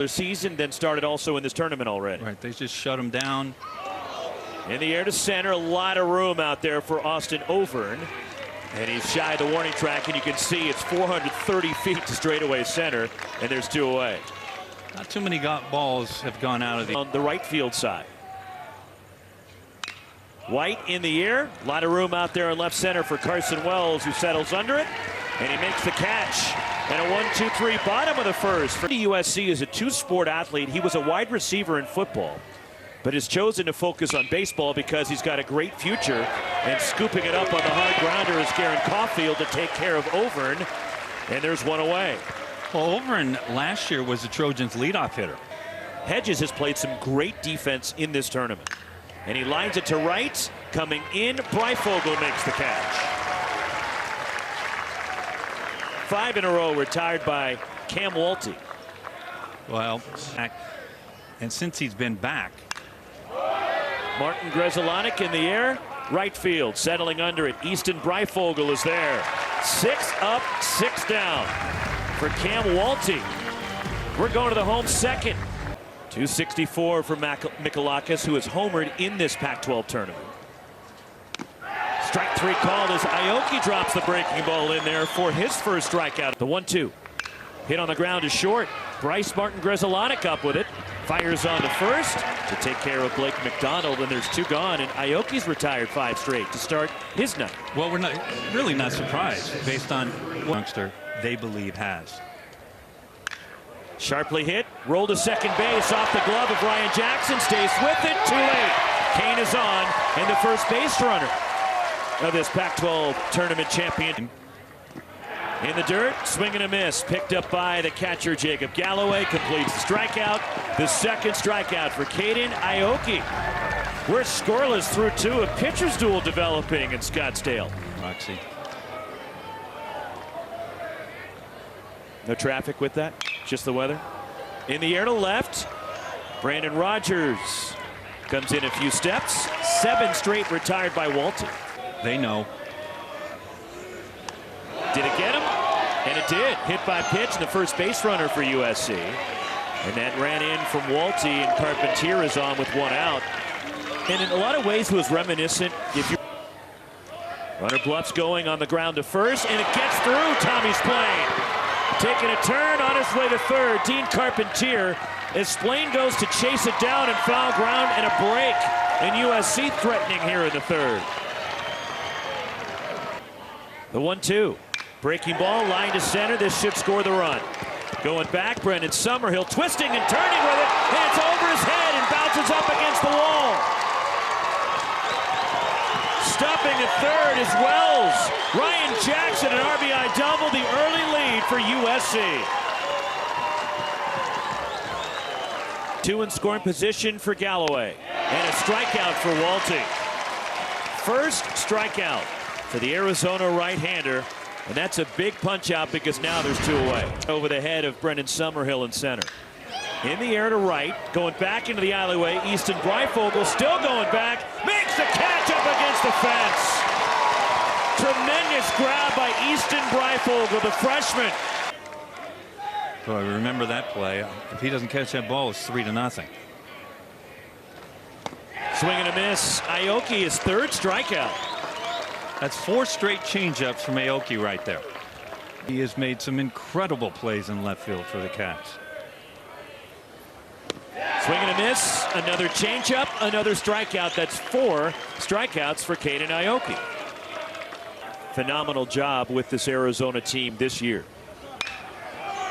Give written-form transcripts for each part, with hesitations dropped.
The season, then started also in this tournament already. Right, they just shut him down. In the air to center, a lot of room out there for Austin Overn. And he's shy of the warning track, and you can see it's 430 feet to straightaway center, and there's 2 away. Not too many balls have gone out of the... On the right field side. White in the air, a lot of room out there in left center for Carson Wells, who settles under it, and he makes the catch. And a 1-2-3 bottom of the first. For the USC is a 2-sport athlete. He was a wide receiver in football, but has chosen to focus on baseball because he's got a great future. And scooping it up on the hard grounder is Garen Caulfield to take care of Overn. And there's 1 away. Well, Overn last year was the Trojans' leadoff hitter. Hedges has played some great defense in this tournament. And he lines it to right. Coming in, Breifogel makes the catch. 5 in a row retired by Cam Walty. Well, and since he's been back. Martin Grzelanic in the air, right field, settling under it. Easton Breifogel is there. 6 up, 6 down for Cam Walty. We're going to the home second. 264 for Mikalakis, who has homered in this Pac-12 tournament. Strike 3 called as Aoki drops the breaking ball in there for his first strikeout. The 1-2. Hit on the ground is short. Bryce Martin Grzelanic up with it. Fires on to first to take care of Blake McDonald, and there's 2 gone, and Aoki's retired 5 straight to start his night. Well, we're really not surprised based on what youngster they believe has. Sharply hit, rolled to second base off the glove of Ryan Jackson, stays with it, too late. Kane is on, and the first base runner of this Pac-12 tournament champion. In the dirt, swing and a miss, picked up by the catcher Jacob Galloway, completes the strikeout. The second strikeout for Caden Aoki. We're scoreless through 2, a pitcher's duel developing in Scottsdale. Roxy. No traffic with that, just the weather. In the air to left, Brandon Rogers comes in a few steps. 7 straight retired by Walty. They know. Did it get him? And it did. Hit by pitch, the first base runner for USC. And that ran in from Walty, and Carpentier is on with 1 out. And in a lot of ways was reminiscent. If you runner bluffs going on the ground to first, and it gets through Tommy's plane. Taking a turn on his way to third, Dean Carpentier, as Splain goes to chase it down and foul ground and a break. And USC threatening here in the third. The 1-2. Breaking ball, line to center. This should score the run. Going back, Brendan Summerhill twisting and turning with it. And it's over his head and bounces up against the wall. Stopping at third is Wells. Ryan Jackson, an RBI double, the early lead for USC. 2 in scoring position for Galloway. And a strikeout for Walty. First strikeout for the Arizona right-hander. And that's a big punch out because now there's 2 away. Over the head of Brendan Summerhill in center. In the air to right, going back into the alleyway, Easton Breifogel still going back, makes the catch up against the fence. Tremendous grab by Easton Breifogel, the freshman. Boy, remember that play. If he doesn't catch that ball, it's 3-0. Swing and a miss. Aoki is 3rd strikeout. That's 4 straight changeups from Aoki right there. He has made some incredible plays in left field for the Cats. Swing and a miss, another changeup, another strikeout. That's 4 strikeouts for Caden Aoki. Phenomenal job with this Arizona team this year.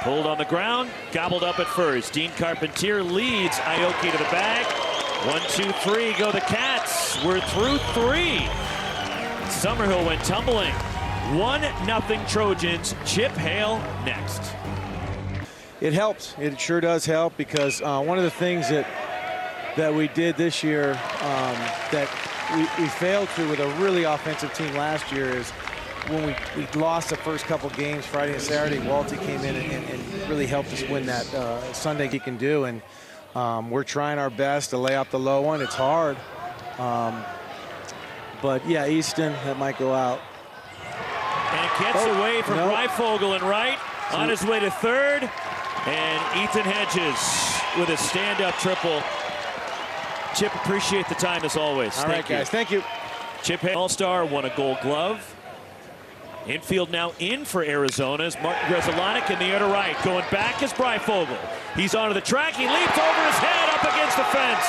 Pulled on the ground, gobbled up at first. Dean Carpentier leads Aoki to the bag. 1, 2, 3, go the Cats. We're through 3. Summerhill went tumbling. 1-0 Trojans. Chip Hale next. It helps. It sure does help because one of the things that we did this year that we failed to with a really offensive team last year is when we lost the first couple games, Friday and Saturday, Walty came in and really helped us win that Sunday. He can do, and we're trying our best to lay off the low one. It's hard. But yeah, Easton, that might go out. And it gets away from Breifogel and right. On his way to third. And Ethan Hedges with a stand-up triple. Chip, appreciate the time as always. All right, guys. Thank you. Chip, All-Star, won a Gold Glove. Infield now in for Arizona is Martin Grzelcyk in the air to right. Going back is Breifogel. He's onto the track. He leaps over his head up against the fence.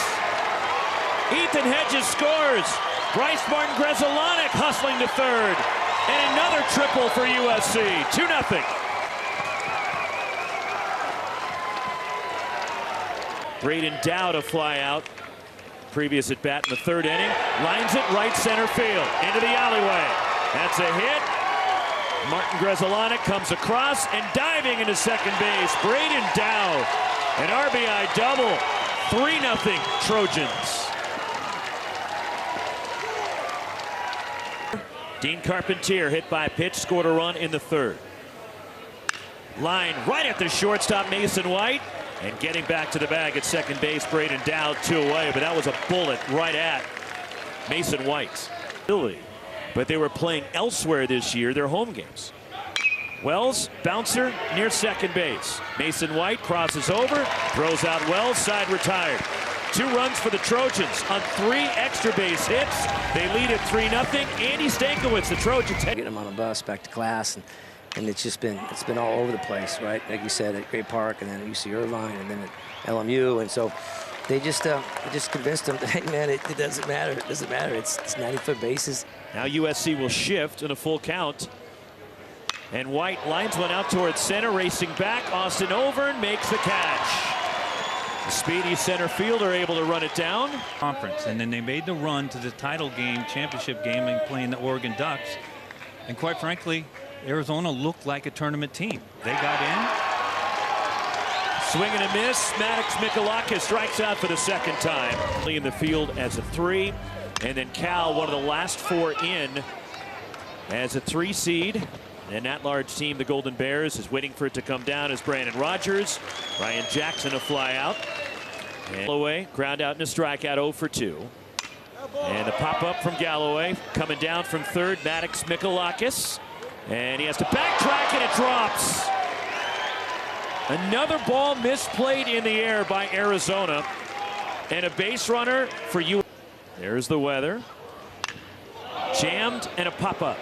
Ethan Hedges scores. Martin Grzelcyk hustling to third. And another triple for USC. 2-0. Braden Dow to fly out. Previous at bat in the third inning. Lines it right center field. Into the alleyway. That's a hit. Martin Grzelcyk comes across and diving into second base. Braden Dow, an RBI double. 3-0 Trojans. Dean Carpentier hit by a pitch, scored a run in the third. Line right at the shortstop, Mason White. And getting back to the bag at second base, Braden Dow, 2 away. But that was a bullet right at Mason White. But they were playing elsewhere this year, their home games. Wells, bouncer near second base. Mason White crosses over, throws out Wells, side retired. 2 runs for the Trojans on 3 extra base hits. They lead at 3-0. Andy Stankiewicz, the Trojans. Getting them on a bus back to class, and it's been all over the place, right? Like you said, at Great Park, and then at UC Irvine, and then at LMU, and so they just convinced them that, hey man, it doesn't matter. It doesn't matter. It's 90-foot bases. Now USC will shift in a full count. And White lines one out towards center, racing back. Austin Overn makes the catch. The speedy center fielder able to run it down. Conference, and then they made the run to the title game, championship game, and playing the Oregon Ducks. And quite frankly, Arizona looked like a tournament team. They got in. Swing and a miss. Maddox Michalakis strikes out for the second time. In the field as a 3. And then Cal, one of the last 4 in, as a 3 seed. And that large team, the Golden Bears, is waiting for it to come down as Brandon Rogers. Ryan Jackson a fly out. And Galloway, ground out and a strikeout, 0 for 2. And the pop-up from Galloway. Coming down from third, Maddox Michalakis. And he has to backtrack, and it drops. Another ball misplayed in the air by Arizona. And a base runner for you. There's the weather. Jammed and a pop-up.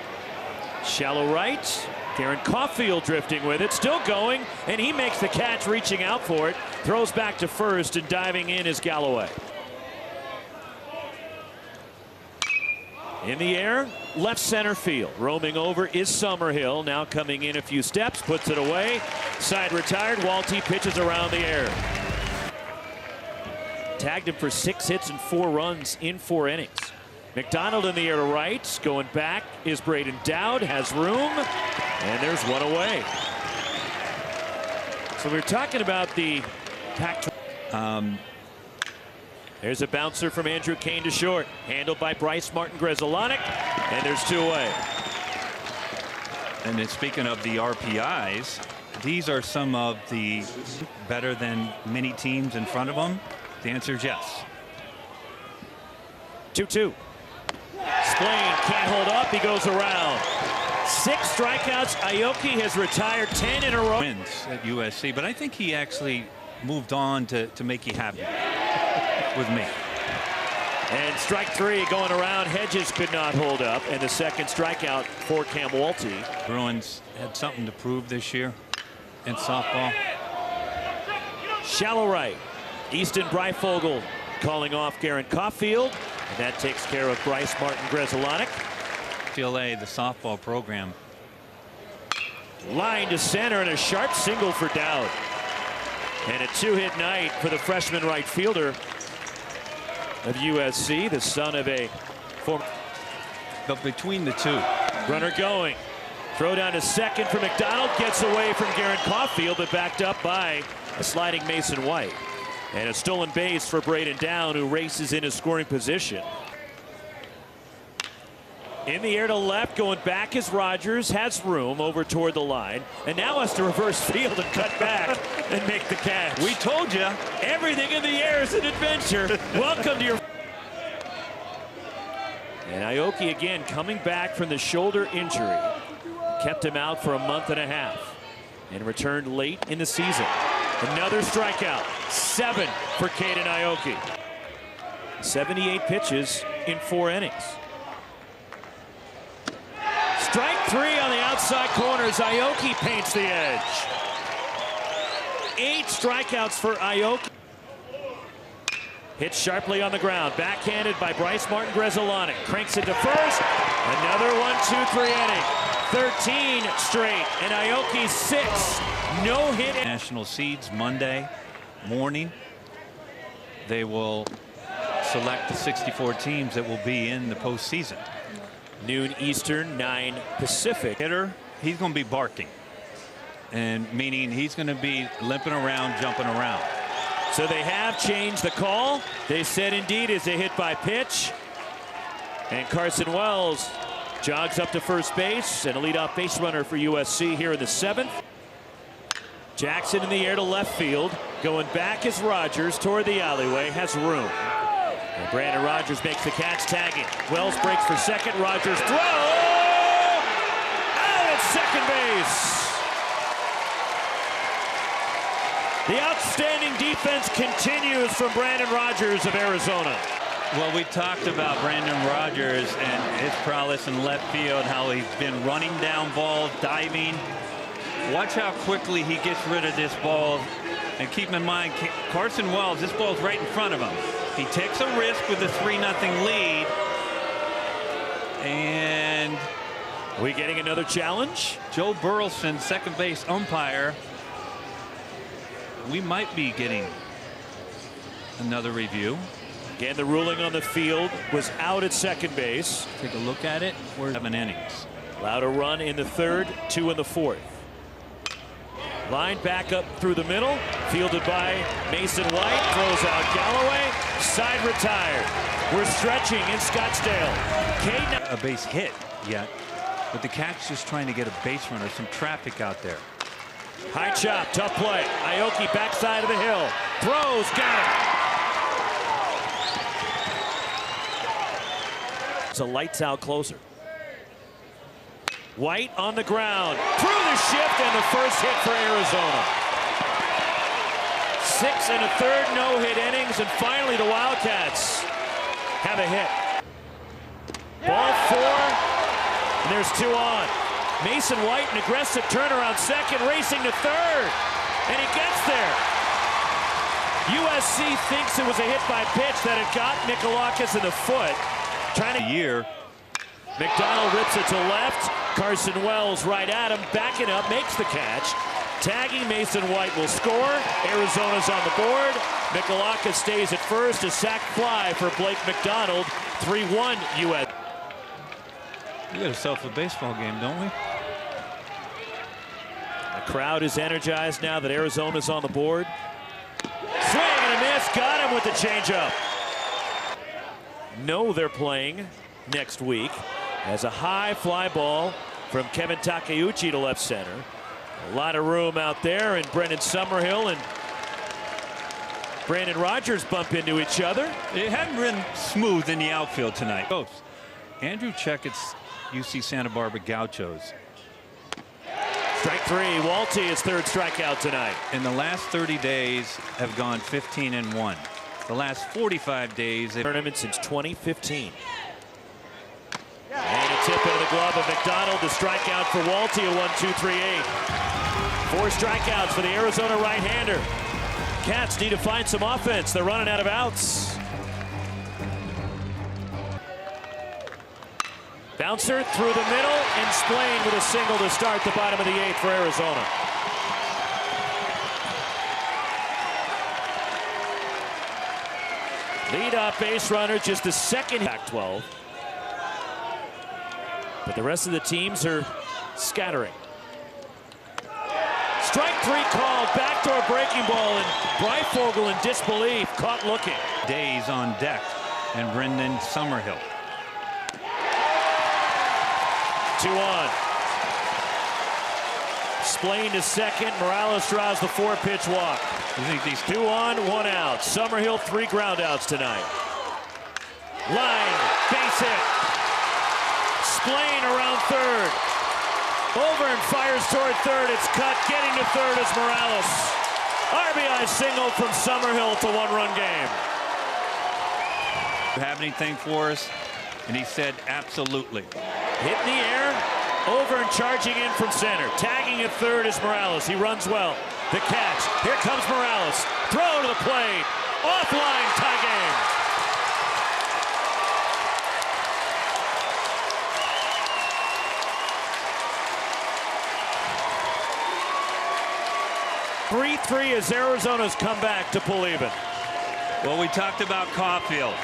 Shallow right. Darren Caulfield drifting with it. Still going. And he makes the catch, reaching out for it. Throws back to first, and diving in is Galloway. In the air, left center field. Roaming over is Summerhill. Now coming in a few steps. Puts it away. Side retired. Walty pitches around the air. Tagged him for 6 hits and 4 runs in 4 innings. McDonald in the air to right. Going back is Braden Dowd. Has room. And there's 1 away. So we're talking about the Pac-12. There's a bouncer from Andrew Kane to short. Handled by Martin Grzelcyk. And there's 2 away. And then speaking of the RPIs, these are some of the better than many teams in front of them. The answer is yes. 2-2. Splain can't hold up. He goes around. 6 strikeouts. Aoki has retired 10 in a row. Wins at USC, but I think he actually moved on to make you happy with me. And strike 3 going around. Hedges could not hold up. And the second strikeout for Cam Walty. Bruins had something to prove this year in softball. Shallow right. Easton Breifogel calling off Darren Caulfield. And that takes care of Martin Grzelcyk. UCLA, the softball program. Line to center and a sharp single for Dowd. And a 2-hit night for the freshman right fielder of USC, the son of a former. But between the two. Runner going. Throw down to second for McDonald. Gets away from Darren Caulfield, but backed up by a sliding Mason White. And a stolen base for Braden Down, who races in his scoring position. In the air to left, going back is Rogers, has room over toward the line, and now has to reverse field and cut back and make the catch. We told you. Everything in the air is an adventure. Welcome to your... And Aoki again coming back from the shoulder injury. Kept him out for a month and a half and returned late in the season. Another strikeout. 7 for Caden Aoki. 78 pitches in 4 innings. Strike 3 on the outside corners. Aoki paints the edge. 8 strikeouts for Aoki. Hit sharply on the ground. Backhanded by Bryce Martin Grezolonic. Cranks it to first. Another 1-2-3 inning. 13 straight. And Aoki's 6. No hit. National Seeds Monday morning. They will select the 64 teams that will be in the postseason. Noon Eastern, 9 Pacific. Hitter, he's going to be barking. And meaning he's going to be limping around, jumping around. So they have changed the call. They said indeed is a hit by pitch. And Carson Wells jogs up to first base, and a leadoff base runner for USC here in the 7th. Jackson in the air to left field. Going back is Rogers toward the alleyway. Has room. And Brandon Rogers makes the catch, tagging. Wells breaks for second. Rogers throw. Out at second base. The outstanding defense continues from Brandon Rogers of Arizona. Well, we talked about Brandon Rogers and his prowess in left field, how he's been running down balls, diving. Watch how quickly he gets rid of this ball. And keep in mind, Carson Wells, this ball's right in front of him. He takes a risk with a 3-0 lead. And are we getting another challenge? Joe Burleson, second base umpire. We might be getting another review. Again, the ruling on the field was out at second base. Take a look at it. We're 7 innings. Allowed a run in the 3rd, 2 in the 4th. Line back up through the middle. Fielded by Mason White. Throws out Galloway. Side retired. We're stretching in Scottsdale. A base hit yet, but the catch is trying to get a base runner, some traffic out there. High chop, tough play. Aoki backside of the hill. Throws, got it. It's a lights out closer. White on the ground. Through the shift and the first hit for Arizona. 6 1/3 no-hit innings, and finally the Wildcats have a hit. Ball 4, and there's 2 on. Mason White, an aggressive turnaround second, racing to third, and he gets there. USC thinks it was a hit by pitch that had got Mikalakis in the foot. Trying to year. McDonald rips it to left. Carson Wells right at him, backing up, makes the catch. Tagging Mason White will score. Arizona's on the board. Mikalakis stays at first. A sac fly for Blake McDonald. 3-1 US. We got ourselves a baseball game, don't we? The crowd is energized now that Arizona's on the board. Swing and a miss. Got him with the changeup. No, they're playing next week as a high fly ball from Kevin Takeuchi to left center. A lot of room out there, and Brendan Summerhill and Brandon Rogers bump into each other. It hadn't been smooth in the outfield tonight. Andrew Checkett's UC Santa Barbara Gauchos. Strike 3. Walty, his 3rd strikeout tonight. In the last 30 days have gone 15-1. The last 45 days. Tournament since 2015. And a tip into the glove of McDonald. The strikeout for Walty, a 1-2-3-8. 4 strikeouts for the Arizona right-hander. Cats need to find some offense. They're running out of outs. Bouncer through the middle, and Splain with a single to start the bottom of the 8th for Arizona. Lead-off base runner, just the second PAC-12. But the rest of the teams are scattering. Strike 3 called, backdoor breaking ball, and Breifogel in disbelief, caught looking. Days on deck, and Brendan Summerhill. 2 on. Splain to second. Morales draws the 4-pitch walk. You think these 2 on, 1 out. Summerhill 3 ground outs tonight. Line, base hit. Splain around third. Over and fires toward third. It's cut. Getting to third is Morales. RBI single from Summerhill. It's a one-run game. Have anything for us? And he said, absolutely. Hit in the air, over and charging in from center. Tagging at third is Morales. He runs well. The catch. Here comes Morales. Throw to the plate. Offline, tie game. (3-3) as Arizona's come back to pull even. Well, we talked about Caulfield.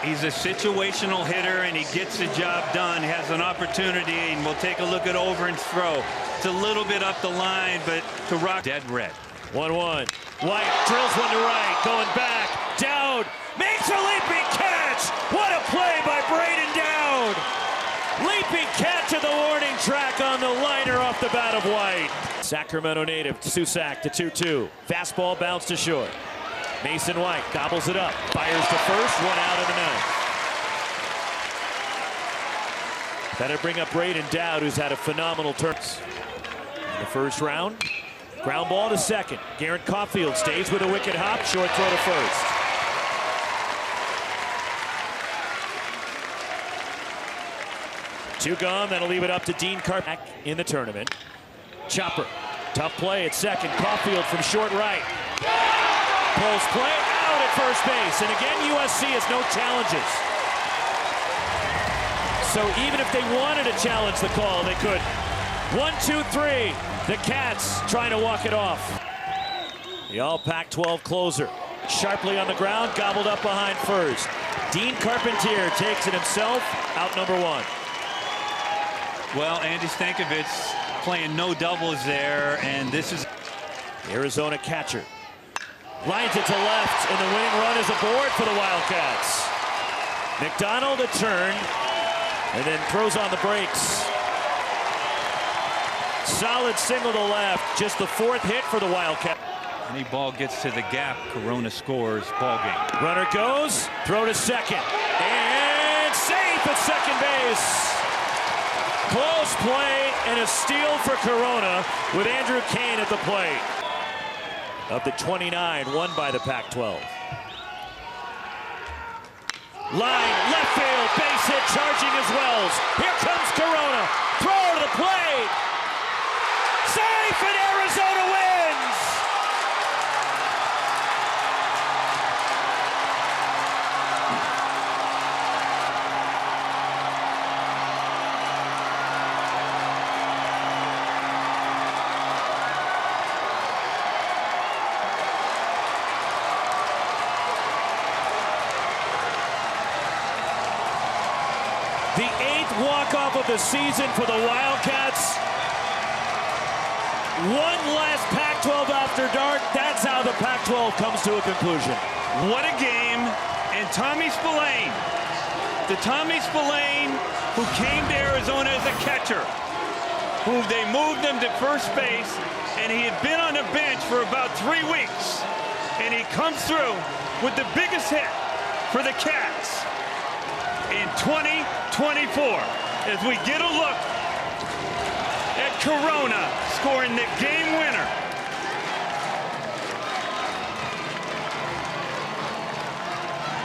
He's a situational hitter, and he gets the job done. He has an opportunity, and we'll take a look at over and throw. It's a little bit up the line, but to rock dead red. 1-1. White drills one to right, going back. Dowd makes a leaping catch. What a play by Braden Dowd. Leaping catch at the warning track on the liner off the bat of White. Sacramento native Susac to 2-2. Fastball bounced to short. Mason White gobbles it up, fires to first, one out of the ninth. That'll bring up Braden Dowd, who's had a phenomenal turn. In the first round, ground ball to second. Garrett Caulfield stays with a wicket hop, short throw to first. Two gone, that'll leave it up to Dean Carpenter in the tournament. Chopper, tough play at second. Caulfield from short right. Pulls play out at first base, and again USC has no challenges. So even if they wanted to challenge the call, they could. 1-2-3. The Cats trying to walk it off. The all Pac-12 closer sharply on the ground, gobbled up behind first. Dean Carpentier takes it himself, out number one. Well, Andy Stankovic playing no doubles there, and this is the Arizona catcher. Lines it to left, and the winning run is aboard for the Wildcats. McDonald a turn, and then throws on the brakes. Solid single to left, just the fourth hit for the Wildcats. Any ball gets to the gap, Corona scores, ball game. Runner goes, throw to second, and safe at second base. Close play and a steal for Corona with Andrew Kane at the plate. Of the 29 won by the Pac-12. Line, left field, base hit, charging as Wells. Here comes Corona. Throw to the plate. Safe, and Arizona wins. The 8th walk-off of the season for the Wildcats. One last Pac-12 after dark. That's how the Pac-12 comes to a conclusion. What a game. And Tommy Spillane, the Tommy Spillane who came to Arizona as a catcher, who they moved him to first base, and he had been on the bench for about 3 weeks. And he comes through with the biggest hit for the Cats in 2024, as we get a look at Corona scoring the game winner.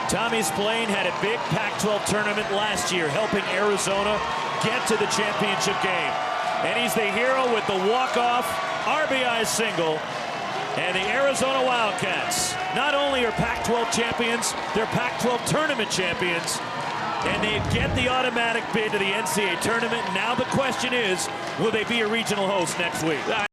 Tommy Spillane had a big Pac-12 tournament last year, helping Arizona get to the championship game. And he's the hero with the walk-off RBI single. And the Arizona Wildcats not only are Pac-12 champions, they're Pac-12 tournament champions. And they get the automatic bid to the NCAA tournament. Now the question is, will they be a regional host next week?